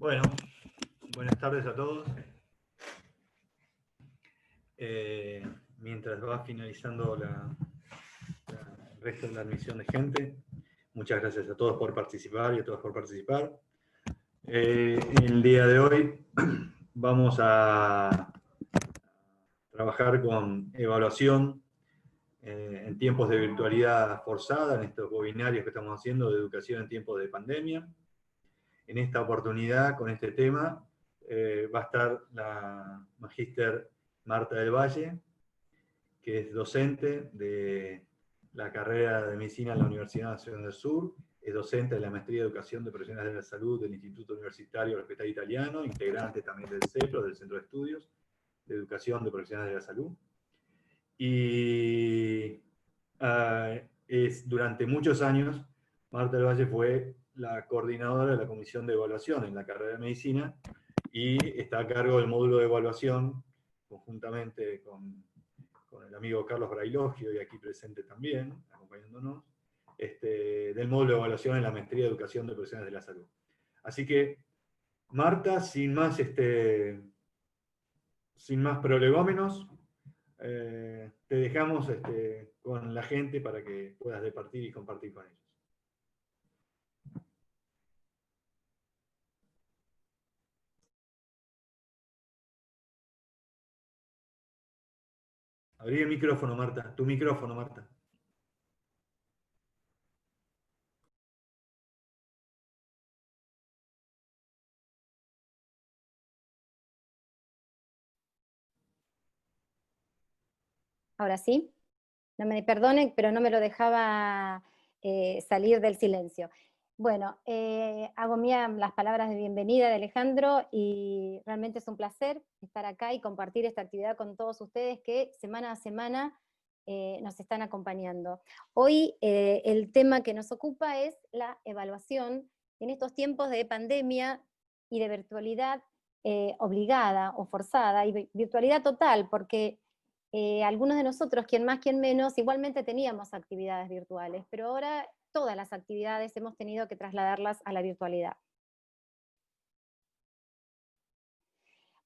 Bueno, buenas tardes a todos. Mientras va finalizando el resto de la admisión de gente, muchas gracias a todos por participar y a todas por participar. El día de hoy vamos a trabajar con evaluación en tiempos de virtualidad forzada, en estos webinarios que estamos haciendo de educación en tiempos de pandemia. En esta oportunidad, con este tema, va a estar la magíster Marta del Valle, que es docente de la carrera de Medicina en la Universidad Nacional del Sur, es docente de la Maestría de Educación de Profesionales de la Salud del Instituto Universitario Hospital Italiano, integrante también del CEPRO, del Centro de Estudios de Educación de Profesionales de la Salud. Y durante muchos años, Marta del Valle fue la coordinadora de la Comisión de Evaluación en la carrera de Medicina y está a cargo del módulo de evaluación, conjuntamente con el amigo Carlos Brailogio, y aquí presente también, acompañándonos, del módulo de evaluación en la Maestría de Educación de Profesionales de la Salud. Así que, Marta, sin más prolegómenos, te dejamos con la gente para que puedas departir y compartir con ellos. Abrí el micrófono, Marta. Tu micrófono, Marta. Ahora sí. No me perdonen, pero no me lo dejaba salir del silencio. Bueno, hago mía las palabras de bienvenida de Alejandro y realmente es un placer estar acá y compartir esta actividad con todos ustedes que semana a semana nos están acompañando. Hoy el tema que nos ocupa es la evaluación en estos tiempos de pandemia y de virtualidad obligada o forzada, y virtualidad total, porque algunos de nosotros, quien más, quien menos, igualmente teníamos actividades virtuales, pero ahora todas las actividades hemos tenido que trasladarlas a la virtualidad.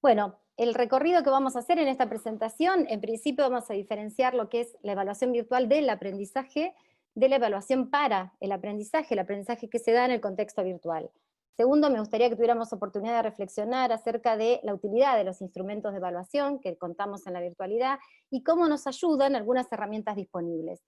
Bueno, el recorrido que vamos a hacer en esta presentación, en principio vamos a diferenciar lo que es la evaluación virtual del aprendizaje de la evaluación para el aprendizaje que se da en el contexto virtual. Segundo, me gustaría que tuviéramos oportunidad de reflexionar acerca de la utilidad de los instrumentos de evaluación que contamos en la virtualidad y cómo nos ayudan algunas herramientas disponibles.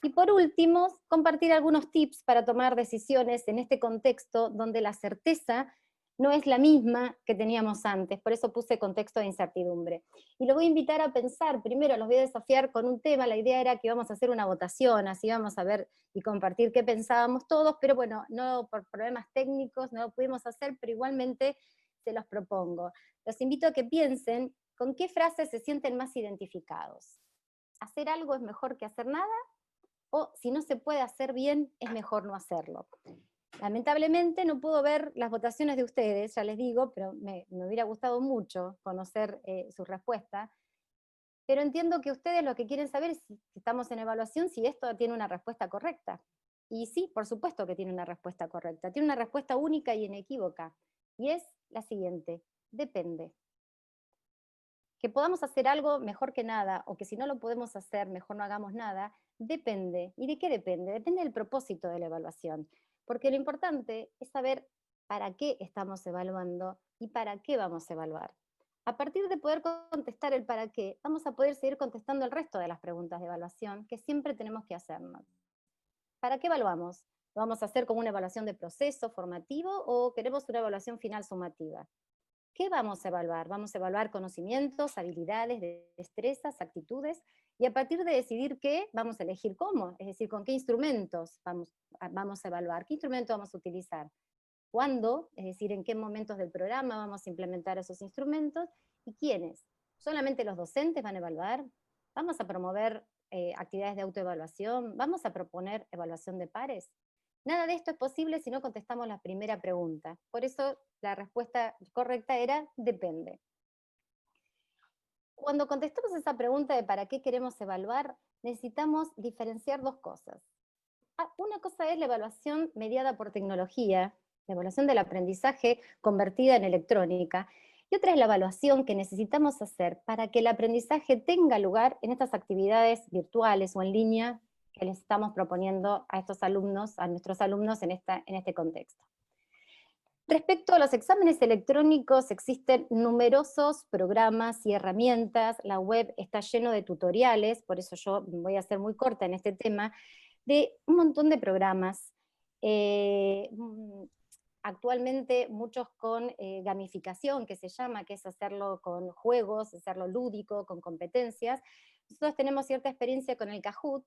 Y por último, compartir algunos tips para tomar decisiones en este contexto donde la certeza no es la misma que teníamos antes, por eso puse contexto de incertidumbre. Y lo voy a invitar a pensar, primero los voy a desafiar con un tema, la idea era que íbamos a hacer una votación, así vamos a ver y compartir qué pensábamos todos, pero bueno, no por problemas técnicos no lo pudimos hacer, pero igualmente se los propongo. Los invito a que piensen con qué frases se sienten más identificados. ¿Hacer algo es mejor que hacer nada? O si no se puede hacer bien, es mejor no hacerlo. Lamentablemente no puedo ver las votaciones de ustedes, ya les digo, pero me hubiera gustado mucho conocer su respuesta, pero entiendo que ustedes lo que quieren saber es si estamos en evaluación, si esto tiene una respuesta correcta. Y sí, por supuesto que tiene una respuesta correcta, tiene una respuesta única y inequívoca, y es la siguiente: depende. Que podamos hacer algo mejor que nada, o que si no lo podemos hacer, mejor no hagamos nada, depende. ¿Y de qué depende? Depende del propósito de la evaluación. Porque lo importante es saber para qué estamos evaluando y para qué vamos a evaluar. A partir de poder contestar el para qué, vamos a poder seguir contestando el resto de las preguntas de evaluación que siempre tenemos que hacernos. ¿Para qué evaluamos? ¿Lo vamos a hacer como una evaluación de proceso formativo o queremos una evaluación final sumativa? ¿Qué vamos a evaluar? Vamos a evaluar conocimientos, habilidades, destrezas, actitudes, y a partir de decidir qué, vamos a elegir cómo, es decir, con qué instrumentos vamos a evaluar, qué instrumento vamos a utilizar, cuándo, es decir, en qué momentos del programa vamos a implementar esos instrumentos, y quiénes. ¿Solamente los docentes van a evaluar? ¿Vamos a promover actividades de autoevaluación? ¿Vamos a proponer evaluación de pares? Nada de esto es posible si no contestamos la primera pregunta. Por eso la respuesta correcta era depende. Cuando contestamos esa pregunta de para qué queremos evaluar, necesitamos diferenciar dos cosas. Una cosa es la evaluación mediada por tecnología, la evaluación del aprendizaje convertida en electrónica, y otra es la evaluación que necesitamos hacer para que el aprendizaje tenga lugar en estas actividades virtuales o en línea que les estamos proponiendo a estos alumnos, a nuestros alumnos en este contexto. Respecto a los exámenes electrónicos, existen numerosos programas y herramientas, la web está lleno de tutoriales, por eso yo voy a ser muy corta en este tema, de un montón de programas, actualmente muchos con gamificación, que se llama, que es hacerlo con juegos, hacerlo lúdico, con competencias. Nosotros tenemos cierta experiencia con el Kahoot,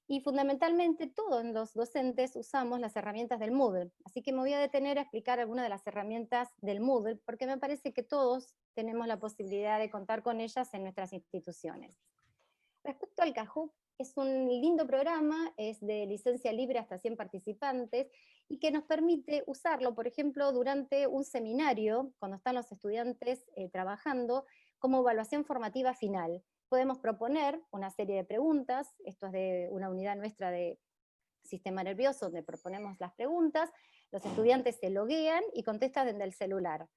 y fundamentalmente todos los docentes usamos las herramientas del Moodle. Así que me voy a detener a explicar algunas de las herramientas del Moodle, porque me parece que todos tenemos la posibilidad de contar con ellas en nuestras instituciones. Respecto al Kahoot, es un lindo programa, es de licencia libre hasta 100 participantes, y que nos permite usarlo, por ejemplo, durante un seminario, cuando están los estudiantes trabajando, como evaluación formativa final. Podemos proponer una serie de preguntas, esto es de una unidad nuestra de sistema nervioso, donde proponemos las preguntas, los estudiantes se loguean y contestan desde el celular.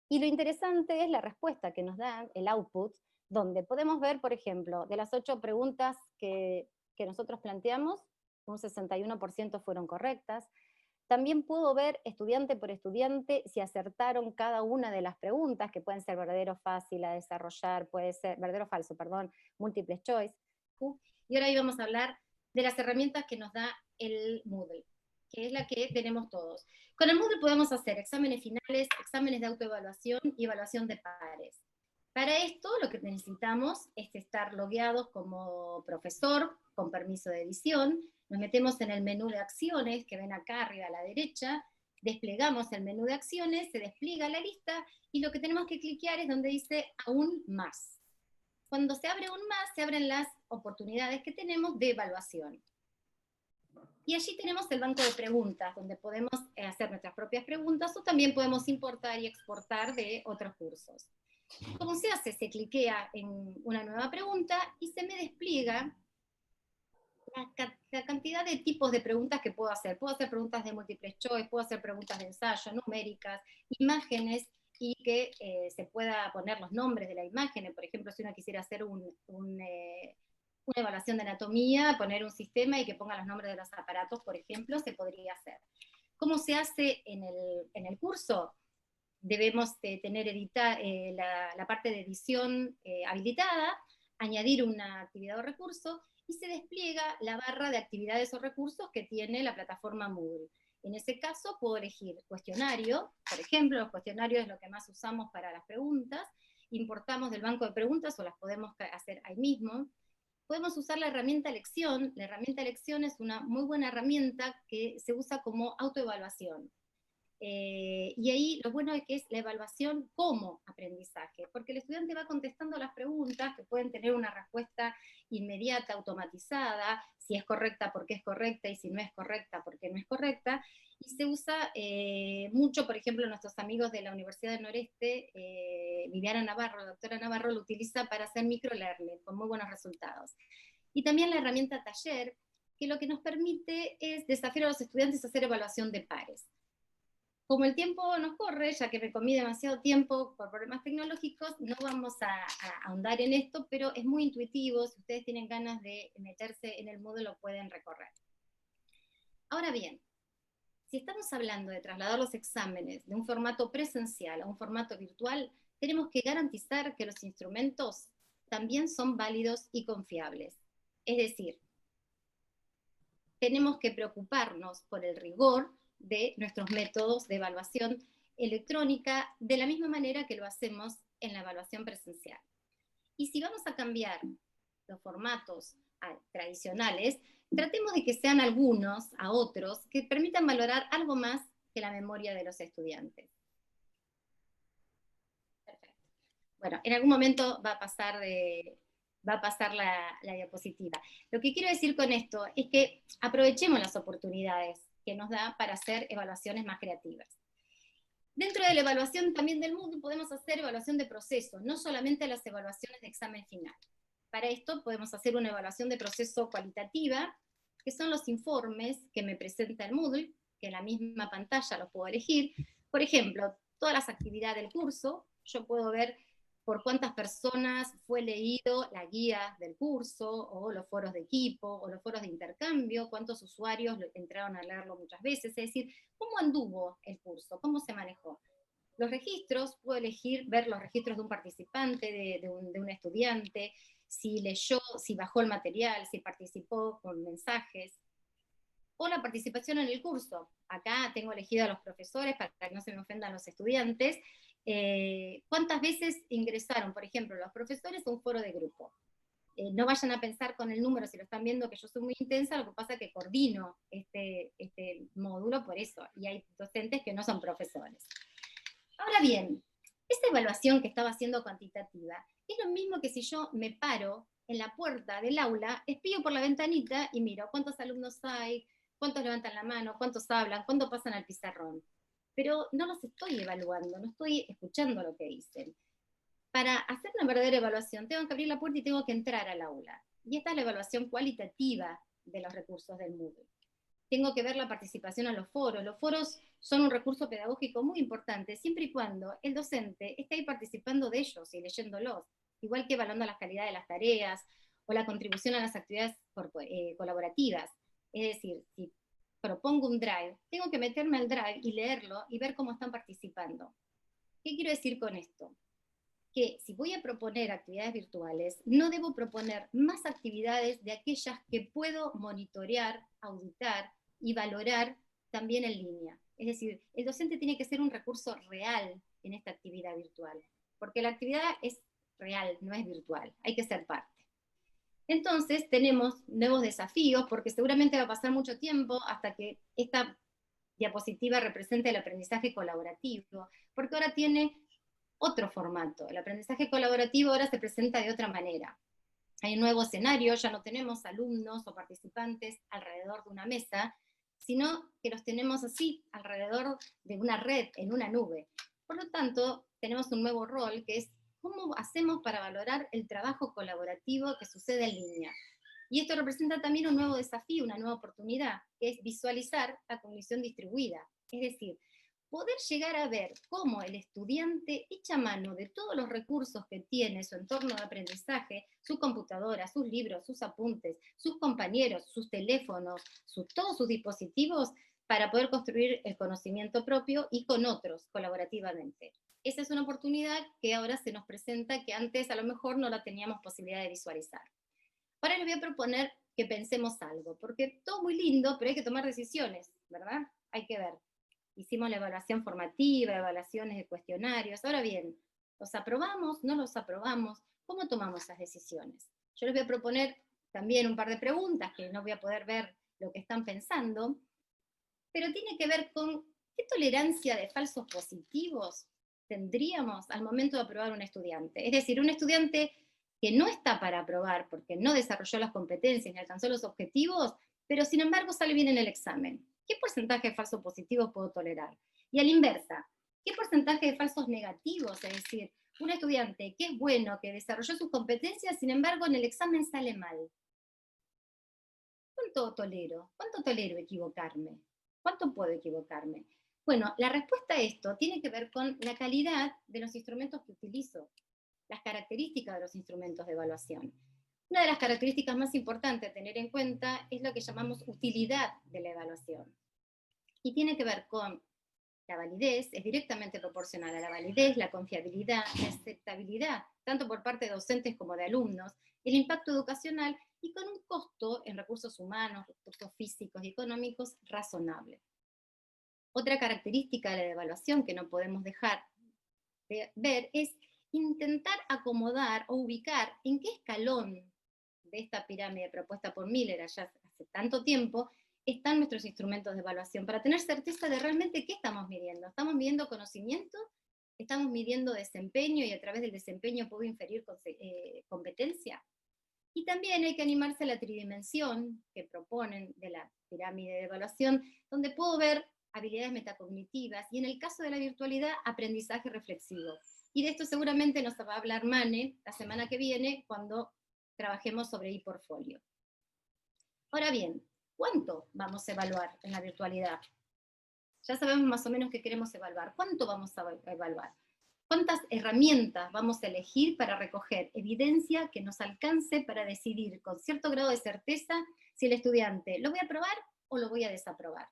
Y lo interesante es la respuesta que nos dan, el output, donde podemos ver, por ejemplo, de las 8 preguntas que nosotros planteamos, un 61% fueron correctas. También puedo ver estudiante por estudiante si acertaron cada una de las preguntas, que pueden ser verdadero o fácil a desarrollar, puede ser verdadero o falso, perdón, múltiple choice. Y ahora íbamos a hablar de las herramientas que nos da el Moodle, que es la que tenemos todos. Con el Moodle podemos hacer exámenes finales, exámenes de autoevaluación y evaluación de pares. Para esto lo que necesitamos es estar logueados como profesor, con permiso de edición. Nos metemos en el menú de acciones, que ven acá arriba a la derecha, desplegamos el menú de acciones, se despliega la lista, y lo que tenemos que cliquear es donde dice aún más. Cuando se abre aún más, se abren las oportunidades que tenemos de evaluación. Y allí tenemos el banco de preguntas, donde podemos hacer nuestras propias preguntas, o también podemos importar y exportar de otros cursos. ¿Cómo se hace? Se cliquea en una nueva pregunta y se me despliega la cantidad de tipos de preguntas que puedo hacer. Puedo hacer preguntas de múltiples choice, puedo hacer preguntas de ensayo, numéricas, imágenes, y que se pueda poner los nombres de la imagen. Por ejemplo, si uno quisiera hacer una evaluación de anatomía, poner un sistema y que ponga los nombres de los aparatos, por ejemplo, se podría hacer. ¿Cómo se hace en el curso? Debemos tener la parte de edición habilitada, añadir una actividad o recurso, y se despliega la barra de actividades o recursos que tiene la plataforma Moodle. En ese caso puedo elegir cuestionario, por ejemplo, los cuestionarios es lo que más usamos para las preguntas, importamos del banco de preguntas o las podemos hacer ahí mismo. Podemos usar la herramienta lección. La herramienta lección es una muy buena herramienta que se usa como autoevaluación. Y ahí lo bueno es que es la evaluación como aprendizaje, porque el estudiante va contestando las preguntas que pueden tener una respuesta inmediata, automatizada, si es correcta, por qué es correcta, y si no es correcta, por qué no es correcta, y se usa mucho, por ejemplo, nuestros amigos de la Universidad del Noreste, Viviana Navarro, la doctora Navarro, lo utiliza para hacer microlearning, con muy buenos resultados. Y también la herramienta taller, que lo que nos permite es desafiar a los estudiantes a hacer evaluación de pares. Como el tiempo nos corre, ya que me comí demasiado tiempo por problemas tecnológicos, no vamos a ahondar en esto, pero es muy intuitivo. Si ustedes tienen ganas de meterse en el Moodle, lo pueden recorrer. Ahora bien, si estamos hablando de trasladar los exámenes de un formato presencial a un formato virtual, tenemos que garantizar que los instrumentos también son válidos y confiables. Es decir, tenemos que preocuparnos por el rigor de nuestros métodos de evaluación electrónica, de la misma manera que lo hacemos en la evaluación presencial. Y si vamos a cambiar los formatos tradicionales, tratemos de que sean algunos a otros que permitan valorar algo más que la memoria de los estudiantes. Perfecto. Bueno, en algún momento va a pasar la diapositiva. Lo que quiero decir con esto es que aprovechemos las oportunidades que nos da para hacer evaluaciones más creativas. Dentro de la evaluación también del Moodle podemos hacer evaluación de proceso, no solamente las evaluaciones de examen final. Para esto podemos hacer una evaluación de proceso cualitativa, que son los informes que me presenta el Moodle, que en la misma pantalla los puedo elegir. Por ejemplo, todas las actividades del curso, yo puedo ver por cuántas personas fue leído la guía del curso, o los foros de equipo, o los foros de intercambio, cuántos usuarios entraron a leerlo muchas veces, es decir, cómo anduvo el curso, cómo se manejó. Los registros, puedo elegir ver los registros de un participante, de un estudiante, si leyó, si bajó el material, si participó con mensajes, o la participación en el curso. Acá tengo elegido a los profesores para que no se me ofendan los estudiantes. ¿Cuántas veces ingresaron, por ejemplo, los profesores a un foro de grupo? No vayan a pensar con el número, si lo están viendo, que yo soy muy intensa, lo que pasa es que coordino este módulo por eso, y hay docentes que no son profesores. Ahora bien, esta evaluación que estaba haciendo cuantitativa es lo mismo que si yo me paro en la puerta del aula, espío por la ventanita y miro cuántos alumnos hay, cuántos levantan la mano, cuántos hablan, cuántos pasan al pizarrón. Pero no los estoy evaluando, no estoy escuchando lo que dicen. Para hacer una verdadera evaluación tengo que abrir la puerta y tengo que entrar al aula. Y esta es la evaluación cualitativa de los recursos del Moodle. Tengo que ver la participación en los foros. Los foros son un recurso pedagógico muy importante, siempre y cuando el docente esté ahí participando de ellos y leyéndolos, igual que evaluando la calidad de las tareas o la contribución a las actividades colaborativas. Es decir, si propongo un drive, tengo que meterme al drive y leerlo y ver cómo están participando. ¿Qué quiero decir con esto? Que si voy a proponer actividades virtuales, no debo proponer más actividades de aquellas que puedo monitorear, auditar y valorar también en línea. Es decir, el docente tiene que ser un recurso real en esta actividad virtual, porque la actividad es real, no es virtual, hay que ser parte. Entonces tenemos nuevos desafíos, porque seguramente va a pasar mucho tiempo hasta que esta diapositiva represente el aprendizaje colaborativo, porque ahora tiene otro formato. El aprendizaje colaborativo ahora se presenta de otra manera. Hay un nuevo escenario, ya no tenemos alumnos o participantes alrededor de una mesa, sino que los tenemos así, alrededor de una red, en una nube. Por lo tanto, tenemos un nuevo rol, que es cómo hacemos para valorar el trabajo colaborativo que sucede en línea. Y esto representa también un nuevo desafío, una nueva oportunidad, que es visualizar la cognición distribuida. Es decir, poder llegar a ver cómo el estudiante echa mano de todos los recursos que tiene su entorno de aprendizaje, su computadora, sus libros, sus apuntes, sus compañeros, sus teléfonos, todos sus dispositivos, para poder construir el conocimiento propio y con otros colaborativamente. Esa es una oportunidad que ahora se nos presenta, que antes a lo mejor no la teníamos posibilidad de visualizar. Ahora les voy a proponer que pensemos algo, porque todo muy lindo, pero hay que tomar decisiones, ¿verdad? Hay que ver. Hicimos la evaluación formativa, evaluaciones de cuestionarios. Ahora bien, ¿los aprobamos? ¿No los aprobamos? ¿Cómo tomamos esas decisiones? Yo les voy a proponer también un par de preguntas, que no voy a poder ver lo que están pensando, pero tiene que ver con qué tolerancia de falsos positivos tendríamos al momento de aprobar un estudiante. Es decir, un estudiante que no está para aprobar porque no desarrolló las competencias ni alcanzó los objetivos, pero sin embargo sale bien en el examen. ¿Qué porcentaje de falsos positivos puedo tolerar? Y a la inversa, ¿qué porcentaje de falsos negativos? Es decir, un estudiante que es bueno, que desarrolló sus competencias, sin embargo en el examen sale mal. ¿Cuánto tolero? ¿Cuánto tolero equivocarme? ¿Cuánto puedo equivocarme? Bueno, la respuesta a esto tiene que ver con la calidad de los instrumentos que utilizo, las características de los instrumentos de evaluación. Una de las características más importantes a tener en cuenta es lo que llamamos utilidad de la evaluación. Y tiene que ver con la validez, es directamente proporcional a la validez, la confiabilidad, la aceptabilidad, tanto por parte de docentes como de alumnos, el impacto educacional y con un costo en recursos humanos, recursos físicos y económicos razonable. Otra característica de la evaluación que no podemos dejar de ver es intentar acomodar o ubicar en qué escalón de esta pirámide propuesta por Miller allá hace tanto tiempo están nuestros instrumentos de evaluación, para tener certeza de realmente qué estamos midiendo. ¿Estamos midiendo conocimiento? ¿Estamos midiendo desempeño y a través del desempeño puedo inferir competencia? Y también hay que animarse a la tridimensión que proponen de la pirámide de evaluación, donde puedo ver habilidades metacognitivas y en el caso de la virtualidad, aprendizaje reflexivo. Y de esto seguramente nos va a hablar Mane la semana que viene cuando trabajemos sobre ePortfolio. Ahora bien, ¿cuánto vamos a evaluar en la virtualidad? Ya sabemos más o menos qué queremos evaluar. ¿Cuánto vamos a evaluar? ¿Cuántas herramientas vamos a elegir para recoger evidencia que nos alcance para decidir con cierto grado de certeza si el estudiante lo voy a aprobar o lo voy a desaprobar?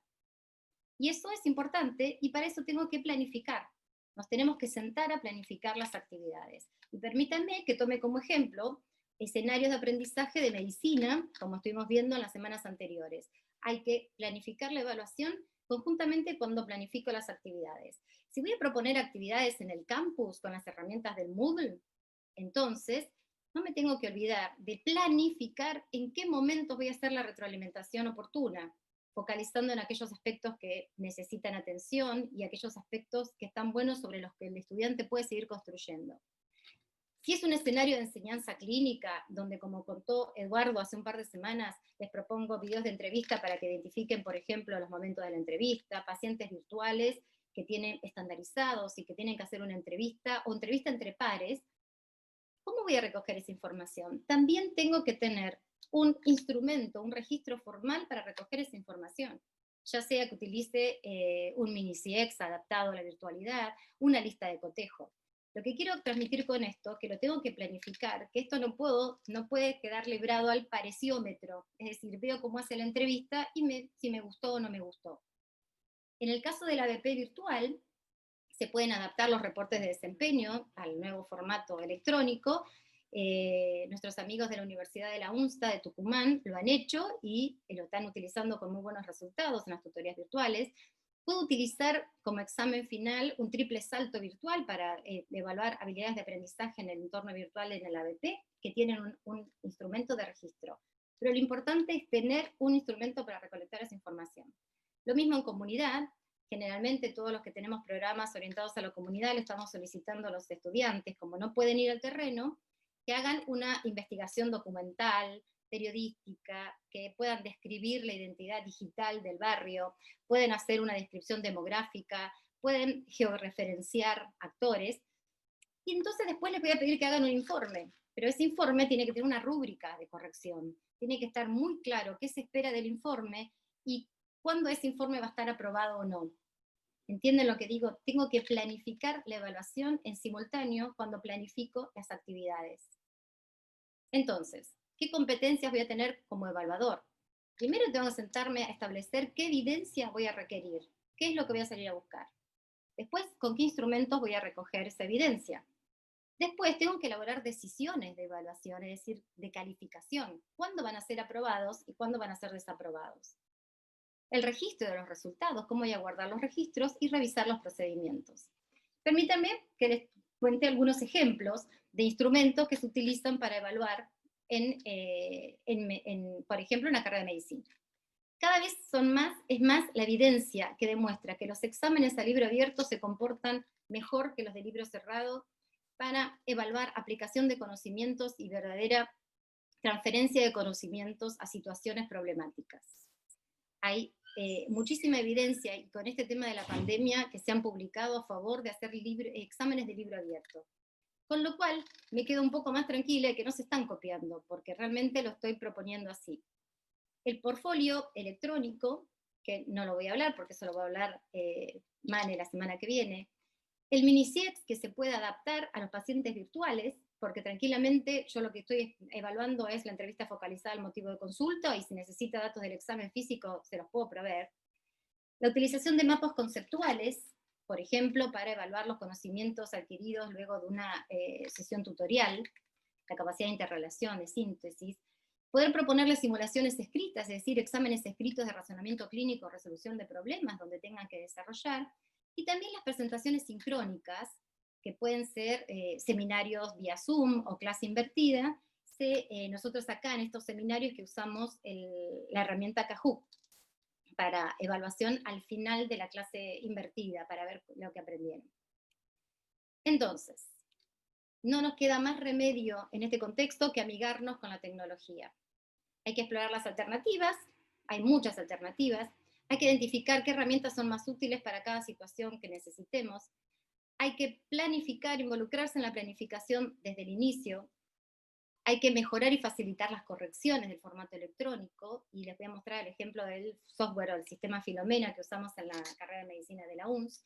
Y eso es importante, y para eso tengo que planificar. Nos tenemos que sentar a planificar las actividades. Y permítanme que tome como ejemplo escenarios de aprendizaje de medicina, como estuvimos viendo en las semanas anteriores. Hay que planificar la evaluación conjuntamente cuando planifico las actividades. Si voy a proponer actividades en el campus con las herramientas del Moodle, entonces no me tengo que olvidar de planificar en qué momentos voy a hacer la retroalimentación oportuna, focalizando en aquellos aspectos que necesitan atención y aquellos aspectos que están buenos sobre los que el estudiante puede seguir construyendo. Si es un escenario de enseñanza clínica, donde, como contó Eduardo hace un par de semanas, les propongo videos de entrevista para que identifiquen, por ejemplo, los momentos de la entrevista, pacientes virtuales que tienen estandarizados y que tienen que hacer una entrevista o entrevista entre pares, ¿cómo voy a recoger esa información? También tengo que tener un instrumento, un registro formal para recoger esa información, ya sea que utilice un mini-CX adaptado a la virtualidad, una lista de cotejo. Lo que quiero transmitir con esto, que lo tengo que planificar, que esto no puede quedar librado al pareciómetro, es decir, veo cómo hace la entrevista y si me gustó o no me gustó. En el caso de la ABP virtual, se pueden adaptar los reportes de desempeño al nuevo formato electrónico. Nuestros amigos de la Universidad de la UNSTA de Tucumán lo han hecho y lo están utilizando con muy buenos resultados en las tutorías virtuales. Puedo utilizar como examen final un triple salto virtual para evaluar habilidades de aprendizaje en el entorno virtual en el ABP, que tienen un instrumento de registro. Pero lo importante es tener un instrumento para recolectar esa información. Lo mismo en comunidad. Generalmente todos los que tenemos programas orientados a la comunidad le estamos solicitando a los estudiantes, como no pueden ir al terreno, que hagan una investigación documental, periodística, que puedan describir la identidad digital del barrio, pueden hacer una descripción demográfica, pueden georreferenciar actores, y entonces después les voy a pedir que hagan un informe, pero ese informe tiene que tener una rúbrica de corrección, tiene que estar muy claro qué se espera del informe y cuándo ese informe va a estar aprobado o no. ¿Entienden lo que digo? Tengo que planificar la evaluación en simultáneo cuando planifico las actividades. Entonces, ¿qué competencias voy a tener como evaluador? Primero tengo que sentarme a establecer qué evidencia voy a requerir, qué es lo que voy a salir a buscar. Después, con qué instrumentos voy a recoger esa evidencia. Después tengo que elaborar decisiones de evaluación, es decir, de calificación. ¿Cuándo van a ser aprobados y cuándo van a ser desaprobados? El registro de los resultados, cómo voy a guardar los registros y revisar los procedimientos. Permítanme que les cuente algunos ejemplos de instrumentos que se utilizan para evaluar, por ejemplo, en la carrera de medicina. Cada vez es más la evidencia que demuestra que los exámenes a libro abierto se comportan mejor que los de libro cerrado para evaluar aplicación de conocimientos y verdadera transferencia de conocimientos a situaciones problemáticas. Hay muchísima evidencia, y con este tema de la pandemia, que se han publicado a favor de hacer exámenes de libro abierto. Con lo cual, me quedo un poco más tranquila de que no se están copiando, porque realmente lo estoy proponiendo así. El portfolio electrónico, que no lo voy a hablar, porque eso lo voy a hablar Mane la semana que viene. El mini-CIEX, que se puede adaptar a los pacientes virtuales, porque tranquilamente yo lo que estoy evaluando es la entrevista focalizada al motivo de consulta, y si necesita datos del examen físico se los puedo proveer. La utilización de mapas conceptuales, por ejemplo, para evaluar los conocimientos adquiridos luego de una sesión tutorial, la capacidad de interrelación, de síntesis. Poder proponerles simulaciones escritas, es decir, exámenes escritos de razonamiento clínico, resolución de problemas donde tengan que desarrollar, y también las presentaciones sincrónicas, que pueden ser seminarios vía Zoom o clase invertida. Nosotros acá en estos seminarios que usamos la herramienta Kahoot para evaluación al final de la clase invertida, para ver lo que aprendieron. Entonces, no nos queda más remedio en este contexto que amigarnos con la tecnología. Hay que explorar las alternativas, hay muchas alternativas, hay que identificar qué herramientas son más útiles para cada situación que necesitemos, hay que planificar, involucrarse en la planificación desde el inicio, Hay que mejorar y facilitar las correcciones del formato electrónico, y les voy a mostrar el ejemplo del software o del sistema Filomena que usamos en la carrera de medicina de la UNS.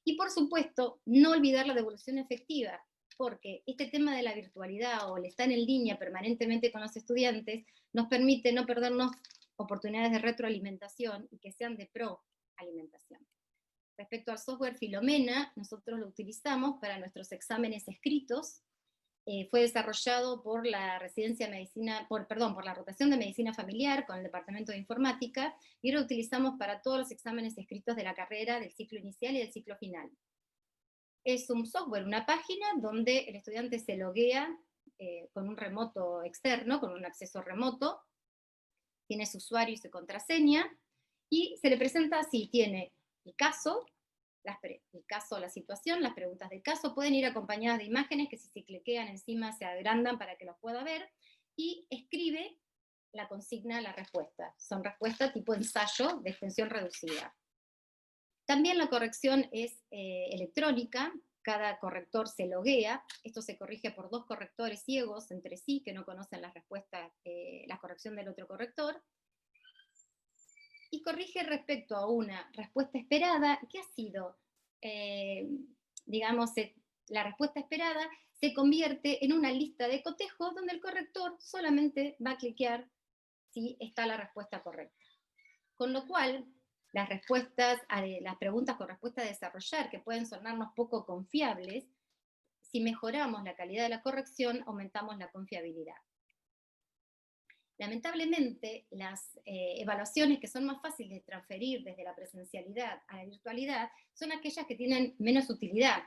Y por supuesto, no olvidar la devolución efectiva, porque este tema de la virtualidad o el estar en línea permanentemente con los estudiantes nos permite no perdernos oportunidades de retroalimentación y que sean de proalimentación. Respecto al software Filomena, nosotros lo utilizamos para nuestros exámenes escritos. Fue desarrollado por la residencia de medicina, por la rotación de medicina familiar con el departamento de informática, y lo utilizamos para todos los exámenes escritos de la carrera, del ciclo inicial y del ciclo final. Es un software, una página donde el estudiante se loguea con un remoto externo, con un acceso remoto, tiene su usuario y su contraseña, y se le presenta así, tiene el caso, la situación, las preguntas del caso, pueden ir acompañadas de imágenes que si se cliquean encima se agrandan para que los pueda ver, y escribe la consigna, la respuesta. Son respuestas tipo ensayo de extensión reducida. También la corrección es electrónica, cada corrector se loguea, esto se corrige por 2 correctores ciegos entre sí, que no conocen las respuestas, la corrección del otro corrector, y corrige respecto a una respuesta esperada, que ha sido, digamos, la respuesta esperada se convierte en una lista de cotejo donde el corrector solamente va a cliquear si está la respuesta correcta. Con lo cual, las preguntas con respuesta a desarrollar, que pueden sonarnos poco confiables, si mejoramos la calidad de la corrección, aumentamos la confiabilidad. Lamentablemente, las evaluaciones que son más fáciles de transferir desde la presencialidad a la virtualidad son aquellas que tienen menos utilidad,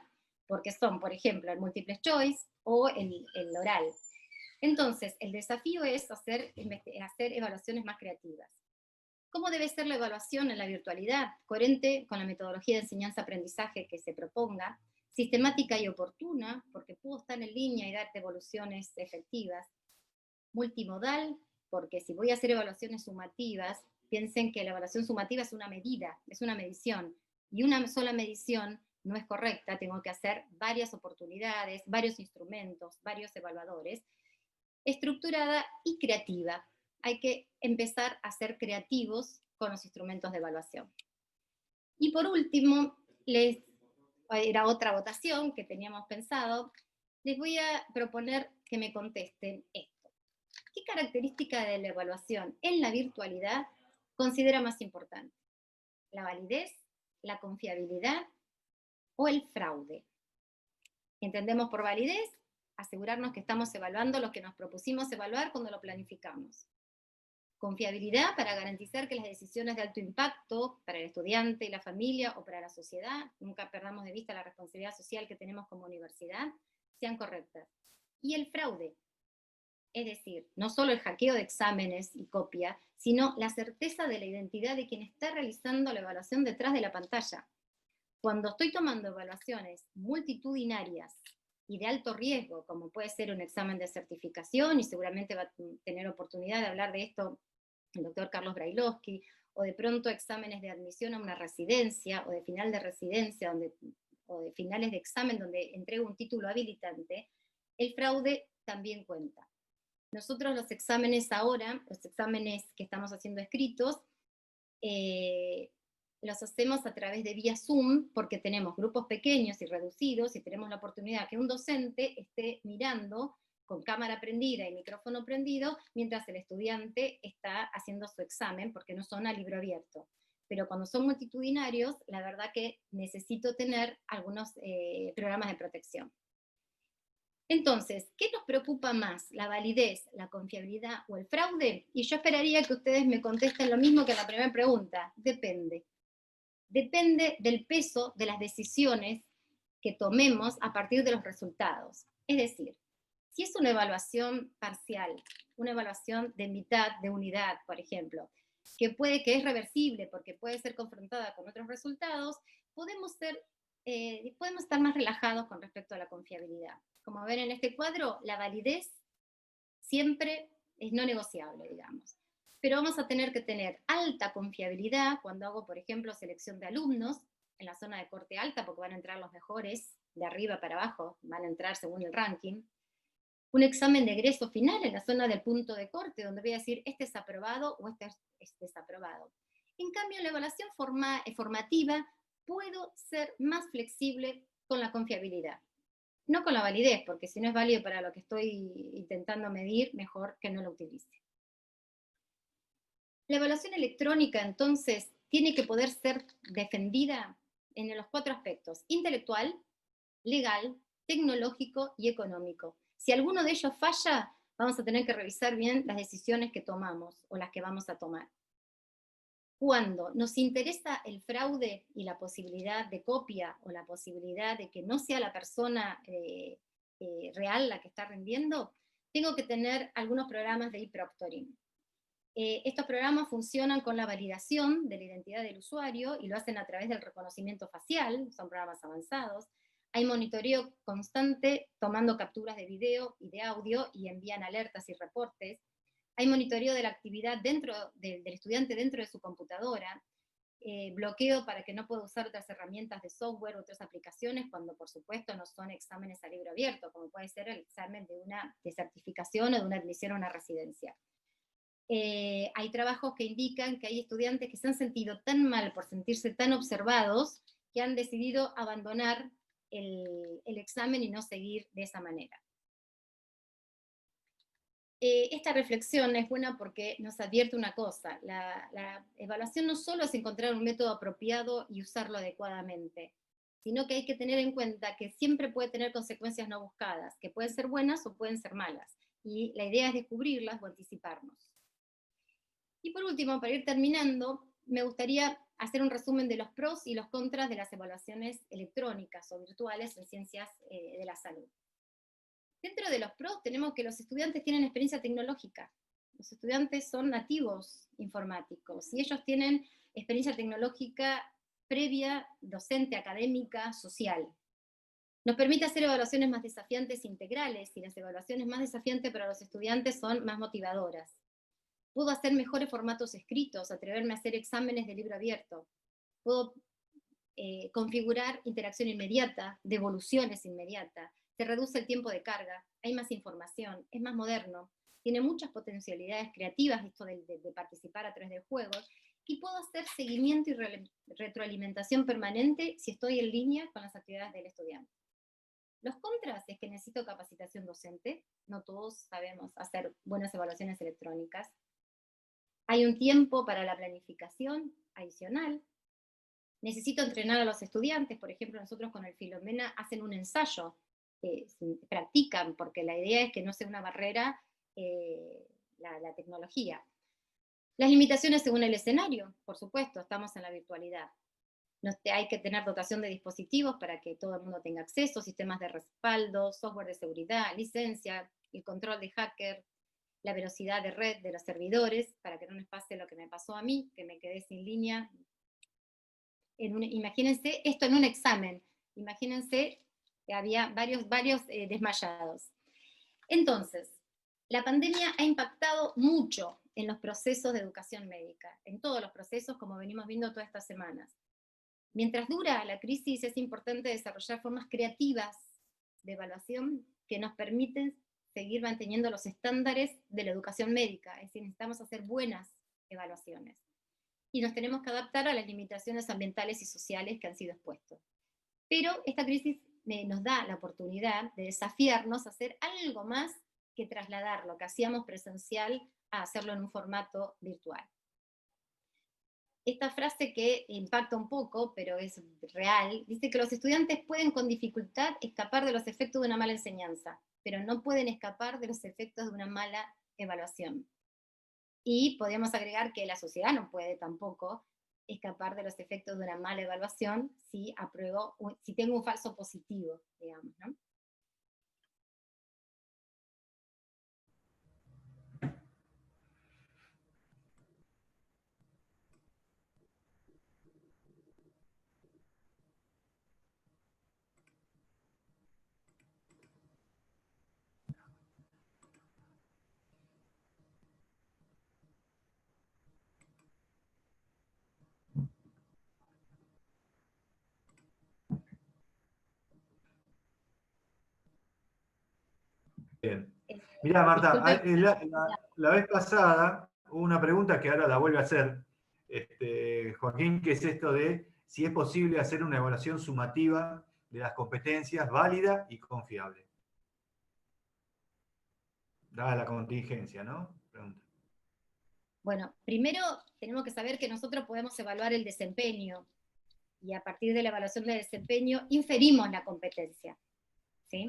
porque son, por ejemplo, el multiple choice o el oral. Entonces, el desafío es hacer evaluaciones más creativas. ¿Cómo debe ser la evaluación en la virtualidad? Coherente con la metodología de enseñanza-aprendizaje que se proponga, sistemática y oportuna, porque puedo estar en línea y dar devoluciones efectivas, multimodal, porque si voy a hacer evaluaciones sumativas, piensen que la evaluación sumativa es una medida, es una medición, y una sola medición no es correcta, tengo que hacer varias oportunidades, varios instrumentos, varios evaluadores, estructurada y creativa. Hay que empezar a ser creativos con los instrumentos de evaluación. Y por último, era otra votación que teníamos pensado, les voy a proponer que me contesten esto. ¿Qué característica de la evaluación en la virtualidad considera más importante? ¿La validez, la confiabilidad o el fraude? Entendemos por validez asegurarnos que estamos evaluando lo que nos propusimos evaluar cuando lo planificamos. Confiabilidad para garantizar que las decisiones de alto impacto para el estudiante y la familia o para la sociedad, nunca perdamos de vista la responsabilidad social que tenemos como universidad, sean correctas. Y el fraude, es decir, no solo el hackeo de exámenes y copia, sino la certeza de la identidad de quien está realizando la evaluación detrás de la pantalla. Cuando estoy tomando evaluaciones multitudinarias y de alto riesgo, como puede ser un examen de certificación, y seguramente va a tener oportunidad de hablar de esto el doctor Carlos Brailovsky, o de pronto exámenes de admisión a una residencia, o de final de residencia, o de finales de examen donde entrego un título habilitante, el fraude también cuenta. Nosotros los exámenes ahora, los exámenes que estamos haciendo escritos, los hacemos a través de vía Zoom, porque tenemos grupos pequeños y reducidos, y tenemos la oportunidad que un docente esté mirando con cámara prendida y micrófono prendido, mientras el estudiante está haciendo su examen, porque no son a libro abierto. Pero cuando son multitudinarios, la verdad que necesito tener algunos programas de protección. Entonces, ¿qué nos preocupa más? ¿La validez, la confiabilidad o el fraude? Y yo esperaría que ustedes me contesten lo mismo que en la primera pregunta. Depende. Depende del peso de las decisiones que tomemos a partir de los resultados. Es decir, si es una evaluación parcial, una evaluación de mitad de unidad, por ejemplo, que es reversible porque puede ser confrontada con otros resultados, podemos estar más relajados con respecto a la confiabilidad. Como ven en este cuadro, la validez siempre es no negociable, digamos. Pero vamos a tener que tener alta confiabilidad cuando hago, por ejemplo, selección de alumnos en la zona de corte alta, porque van a entrar los mejores, de arriba para abajo, van a entrar según el ranking. un examen de egreso final en la zona del punto de corte, donde voy a decir, este es aprobado o este es desaprobado. En cambio, en la evaluación formativa puedo ser más flexible con la confiabilidad. No con la validez, porque si no es válido para lo que estoy intentando medir, mejor que no lo utilice. La evaluación electrónica, entonces, tiene que poder ser defendida en los 4 aspectos: intelectual, legal, tecnológico y económico. Si alguno de ellos falla, vamos a tener que revisar bien las decisiones que tomamos o las que vamos a tomar. Cuando nos interesa el fraude y la posibilidad de copia o la posibilidad de que no sea la persona real la que está rindiendo, tengo que tener algunos programas de e-proctoring. Estos programas funcionan con la validación de la identidad del usuario y lo hacen a través del reconocimiento facial, son programas avanzados. Hay monitoreo constante tomando capturas de video y de audio y envían alertas y reportes. Hay monitoreo de la actividad del estudiante dentro de su computadora, bloqueo para que no pueda usar otras herramientas de software, otras aplicaciones, cuando por supuesto no son exámenes a libro abierto, como puede ser el examen de certificación o de una admisión a una residencia. Hay trabajos que indican que hay estudiantes que se han sentido tan mal por sentirse tan observados que han decidido abandonar el examen y no seguir de esa manera. Esta reflexión es buena porque nos advierte una cosa: la evaluación no solo es encontrar un método apropiado y usarlo adecuadamente, sino que hay que tener en cuenta que siempre puede tener consecuencias no buscadas, que pueden ser buenas o pueden ser malas, y la idea es descubrirlas o anticiparnos. Y por último, para ir terminando, me gustaría hacer un resumen de los pros y los contras de las evaluaciones electrónicas o virtuales en ciencias de la salud. Dentro de los pros tenemos que los estudiantes tienen experiencia tecnológica. Los estudiantes son nativos informáticos y ellos tienen experiencia tecnológica previa, docente, académica, social. Nos permite hacer evaluaciones más desafiantes e integrales, y las evaluaciones más desafiantes para los estudiantes son más motivadoras. Puedo hacer mejores formatos escritos, atreverme a hacer exámenes de libro abierto. Puedo configurar interacción inmediata, devoluciones inmediatas. Se reduce el tiempo de carga, hay más información, es más moderno, tiene muchas potencialidades creativas esto de participar a través de juegos, y puedo hacer seguimiento y retroalimentación permanente si estoy en línea con las actividades del estudiante. Los contras es que necesito capacitación docente, no todos sabemos hacer buenas evaluaciones electrónicas. Hay un tiempo para la planificación adicional. Necesito entrenar a los estudiantes, por ejemplo, nosotros con el Filomena hacen un ensayo, practican, porque la idea es que no sea una barrera la tecnología. Las limitaciones según el escenario, por supuesto, estamos en la virtualidad. Hay que tener dotación de dispositivos para que todo el mundo tenga acceso, sistemas de respaldo, software de seguridad, licencia, el control de hacker, la velocidad de red de los servidores, para que no les pase lo que me pasó a mí, que me quedé sin línea. Imagínense esto en un examen, imagínense que había varios desmayados. Entonces, la pandemia ha impactado mucho en los procesos de educación médica, en todos los procesos, como venimos viendo todas estas semanas. Mientras dura la crisis, es importante desarrollar formas creativas de evaluación que nos permiten seguir manteniendo los estándares de la educación médica, es decir, necesitamos hacer buenas evaluaciones. Y nos tenemos que adaptar a las limitaciones ambientales y sociales que han sido expuestos. Pero esta crisis nos da la oportunidad de desafiarnos a hacer algo más que trasladar lo que hacíamos presencial a hacerlo en un formato virtual. Esta frase que impacta un poco, pero es real, dice que los estudiantes pueden con dificultad escapar de los efectos de una mala enseñanza, pero no pueden escapar de los efectos de una mala evaluación. Y podríamos agregar que la sociedad no puede tampoco escapar de los efectos de una mala evaluación si tengo un falso positivo, digamos, ¿no? Bien. Mirá, Marta, Disculpe. la vez pasada hubo una pregunta que ahora la vuelve a hacer Joaquín, que es esto de si es posible hacer una evaluación sumativa de las competencias válida y confiable. Dada la contingencia, ¿no? Pregunta. Bueno, primero tenemos que saber que nosotros podemos evaluar el desempeño y a partir de la evaluación del desempeño inferimos la competencia, ¿sí?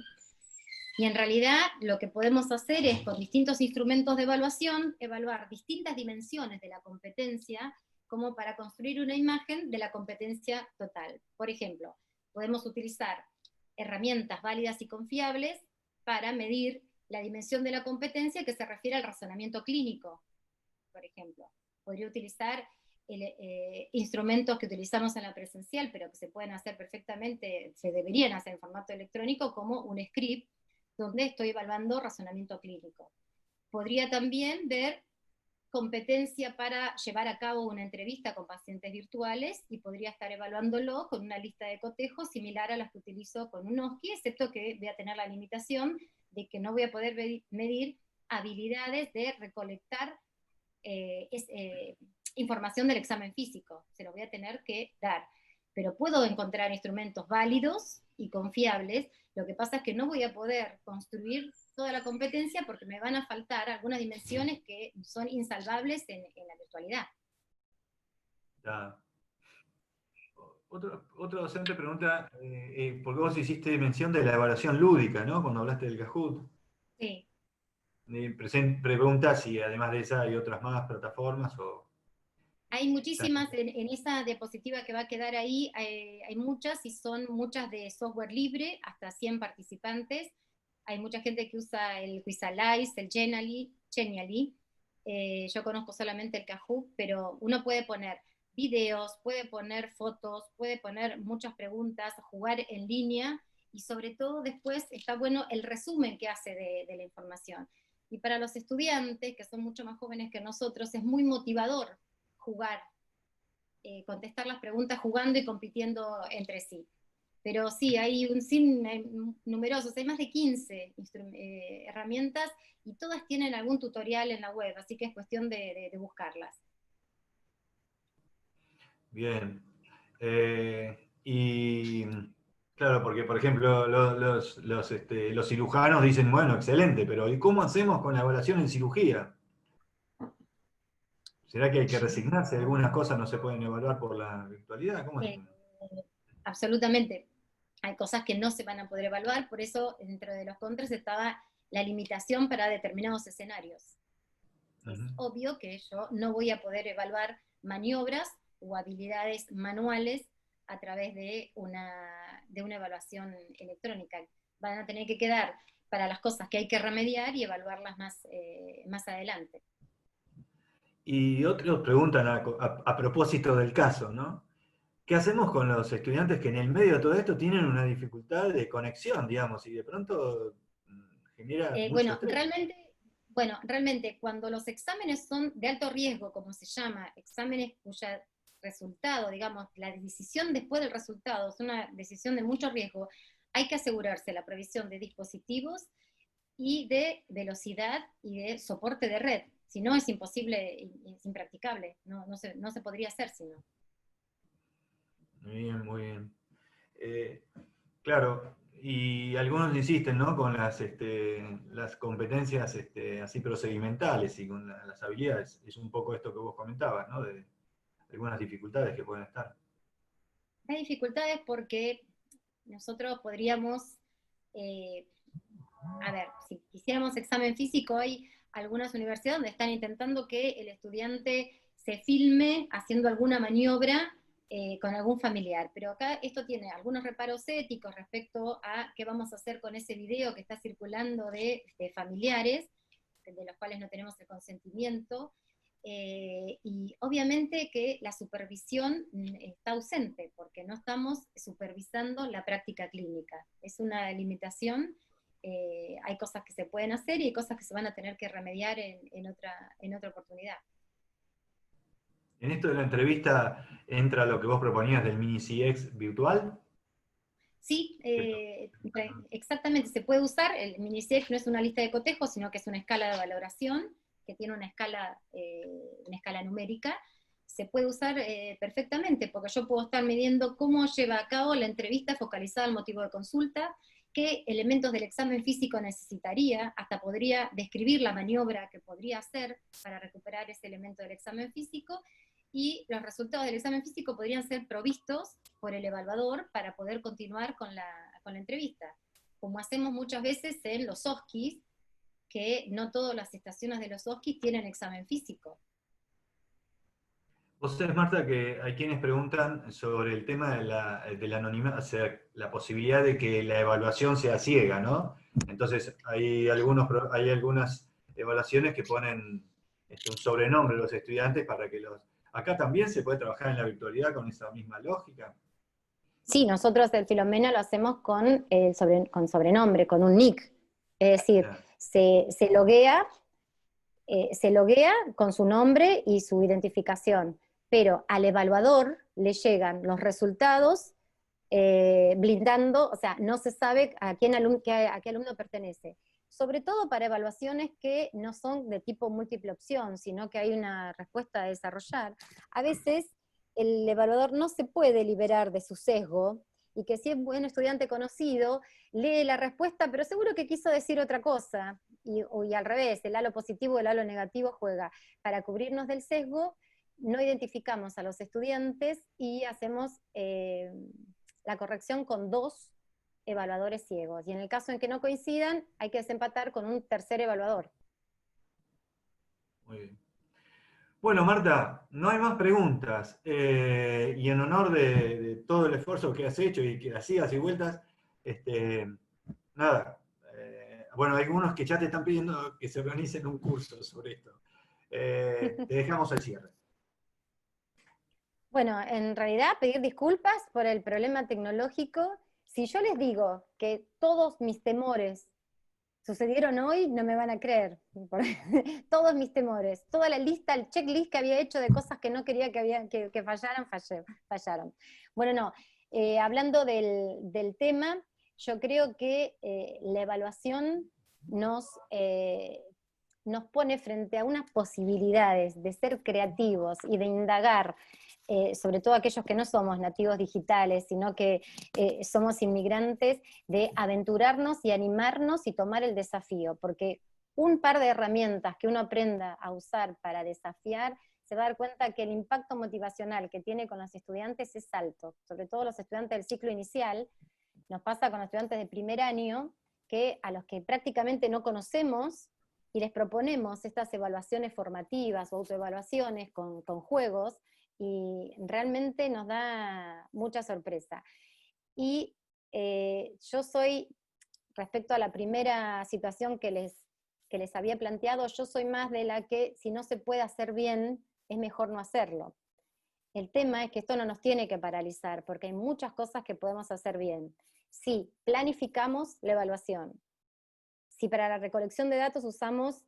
Y en realidad lo que podemos hacer es con distintos instrumentos de evaluación evaluar distintas dimensiones de la competencia como para construir una imagen de la competencia total. Por ejemplo, podemos utilizar herramientas válidas y confiables para medir la dimensión de la competencia que se refiere al razonamiento clínico, por ejemplo. Podría utilizar instrumentos que utilizamos en la presencial, pero que se pueden hacer perfectamente, se deberían hacer en formato electrónico, como un script, donde estoy evaluando razonamiento clínico. Podría también ver competencia para llevar a cabo una entrevista con pacientes virtuales y podría estar evaluándolo con una lista de cotejos similar a las que utilizo con un OSCE, excepto que voy a tener la limitación de que no voy a poder medir habilidades de recolectar información del examen físico, se lo voy a tener que dar. Pero puedo encontrar instrumentos válidos y confiables, lo que pasa es que no voy a poder construir toda la competencia porque me van a faltar algunas dimensiones que son insalvables en la virtualidad. Ya. Otro docente pregunta, porque vos hiciste mención de la evaluación lúdica, ¿no? Cuando hablaste del Kahoot. Sí. Pregunta si además de esa hay otras más plataformas o... Hay muchísimas, en esa diapositiva que va a quedar ahí, hay muchas y son muchas de software libre, hasta 100 participantes. Hay mucha gente que usa el Quizalize, el Genially. Yo conozco solamente el Kahoot, pero uno puede poner videos, puede poner fotos, puede poner muchas preguntas, jugar en línea y sobre todo después está bueno el resumen que hace de la información. Y para los estudiantes, que son mucho más jóvenes que nosotros, es muy motivador jugar, contestar las preguntas jugando y compitiendo entre sí. Pero sí, hay numerosos, hay más de 15 herramientas y todas tienen algún tutorial en la web, así que es cuestión de buscarlas. Bien. Y claro, porque por ejemplo los cirujanos dicen, bueno, excelente, pero ¿y cómo hacemos con la evaluación en cirugía? ¿Será que hay que resignarse? ¿Algunas cosas no se pueden evaluar por la virtualidad? ¿Cómo es? Absolutamente. Hay cosas que no se van a poder evaluar, por eso dentro de los contras estaba la limitación para determinados escenarios. Es obvio que yo no voy a poder evaluar maniobras o habilidades manuales a través de una evaluación electrónica. Van a tener que quedar para las cosas que hay que remediar y evaluarlas más adelante. Y otros preguntan a propósito del caso, ¿no? ¿Qué hacemos con los estudiantes que en el medio de todo esto tienen una dificultad de conexión, digamos, y de pronto genera mucho estrés? Realmente cuando los exámenes son de alto riesgo, como se llama, exámenes cuya resultado, digamos, la decisión después del resultado es una decisión de mucho riesgo, hay que asegurarse la provisión de dispositivos y de velocidad y de soporte de red. Si no, es imposible, es impracticable, no se podría hacer si no. Muy bien, muy bien. Claro, y algunos insisten, ¿no? Con las competencias así procedimentales y con las habilidades. Es un poco esto que vos comentabas, ¿no? De algunas dificultades que pueden estar. Hay dificultades porque nosotros podríamos, si quisiéramos examen físico, hay algunas universidades donde están intentando que el estudiante se filme haciendo alguna maniobra con algún familiar, pero acá esto tiene algunos reparos éticos respecto a qué vamos a hacer con ese video que está circulando de familiares, de los cuales no tenemos el consentimiento, y obviamente que la supervisión está ausente, porque no estamos supervisando la práctica clínica. Es una limitación, hay cosas que se pueden hacer y hay cosas que se van a tener que remediar en otra oportunidad. En esto de la entrevista entra lo que vos proponías del mini CX virtual. Sí, exactamente, se puede usar, el MINISEC no es una lista de cotejos, sino que es una escala de valoración, que tiene una escala numérica, se puede usar perfectamente, porque yo puedo estar midiendo cómo lleva a cabo la entrevista focalizada al motivo de consulta, qué elementos del examen físico necesitaría, hasta podría describir la maniobra que podría hacer para recuperar ese elemento del examen físico, y los resultados del examen físico podrían ser provistos por el evaluador para poder continuar con la entrevista. Como hacemos muchas veces en los OSCIs, que no todas las estaciones de los OSCIs tienen examen físico. Vos sabés, Marta, que hay quienes preguntan sobre el tema del anonimato, o sea, la posibilidad de que la evaluación sea ciega, ¿no? Entonces, hay algunas evaluaciones que ponen un sobrenombre a los estudiantes para que los... Acá también se puede trabajar en la virtualidad con esa misma lógica. Sí, nosotros el Filomena lo hacemos con sobrenombre, con un nick. Es decir, Claro. se loguea con su nombre y su identificación, pero al evaluador le llegan los resultados blindando, o sea, no se sabe a qué alumno pertenece. Sobre todo para evaluaciones que no son de tipo múltiple opción, sino que hay una respuesta a desarrollar. A veces el evaluador no se puede liberar de su sesgo, y que si es buen estudiante conocido, lee la respuesta, pero seguro que quiso decir otra cosa, y al revés, el halo positivo y el halo negativo juega. Para cubrirnos del sesgo, no identificamos a los estudiantes y hacemos la corrección con 2 evaluadores ciegos. Y en el caso en que no coincidan, hay que desempatar con un tercer evaluador. Muy bien. Bueno, Marta, no hay más preguntas. Y en honor de todo el esfuerzo que has hecho y que las idas y vueltas, nada. Bueno, hay algunos que ya te están pidiendo que se organicen un curso sobre esto. Te dejamos el cierre. Bueno, en realidad pedir disculpas por el problema tecnológico. Si yo les digo que todos mis temores sucedieron hoy, no me van a creer. Todos mis temores, toda la lista, el checklist que había hecho de cosas que no quería que fallaron. Bueno, no, hablando del tema, yo creo que la evaluación nos pone frente a unas posibilidades de ser creativos y de indagar, sobre todo aquellos que no somos nativos digitales, sino que somos inmigrantes, de aventurarnos y animarnos y tomar el desafío, porque un par de herramientas que uno aprenda a usar para desafiar, se va a dar cuenta que el impacto motivacional que tiene con los estudiantes es alto, sobre todo los estudiantes del ciclo inicial. Nos pasa con los estudiantes de primer año, que a los que prácticamente no conocemos, y les proponemos estas evaluaciones formativas o autoevaluaciones con juegos, y realmente nos da mucha sorpresa. Y yo soy, respecto a la primera situación que les había planteado, yo soy más de la que si no se puede hacer bien, es mejor no hacerlo. El tema es que esto no nos tiene que paralizar, porque hay muchas cosas que podemos hacer bien. Si planificamos la evaluación, si para la recolección de datos usamos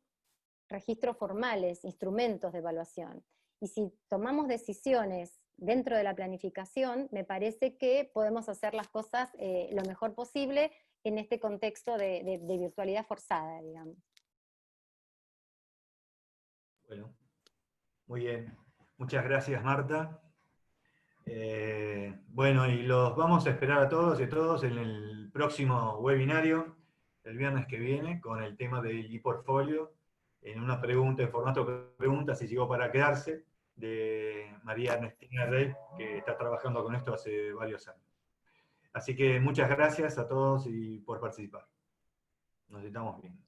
registros formales, instrumentos de evaluación, y si tomamos decisiones dentro de la planificación, me parece que podemos hacer las cosas lo mejor posible en este contexto de virtualidad forzada, digamos. Bueno, muy bien. Muchas gracias, Marta. Bueno, y los vamos a esperar a todos y a todos en el próximo webinario, el viernes que viene, con el tema del ePortfolio, en una pregunta, en formato de preguntas, si llegó para quedarse, de María Ernestina Rey, que está trabajando con esto hace varios años. Así que muchas gracias a todos y por participar. Nos estamos viendo.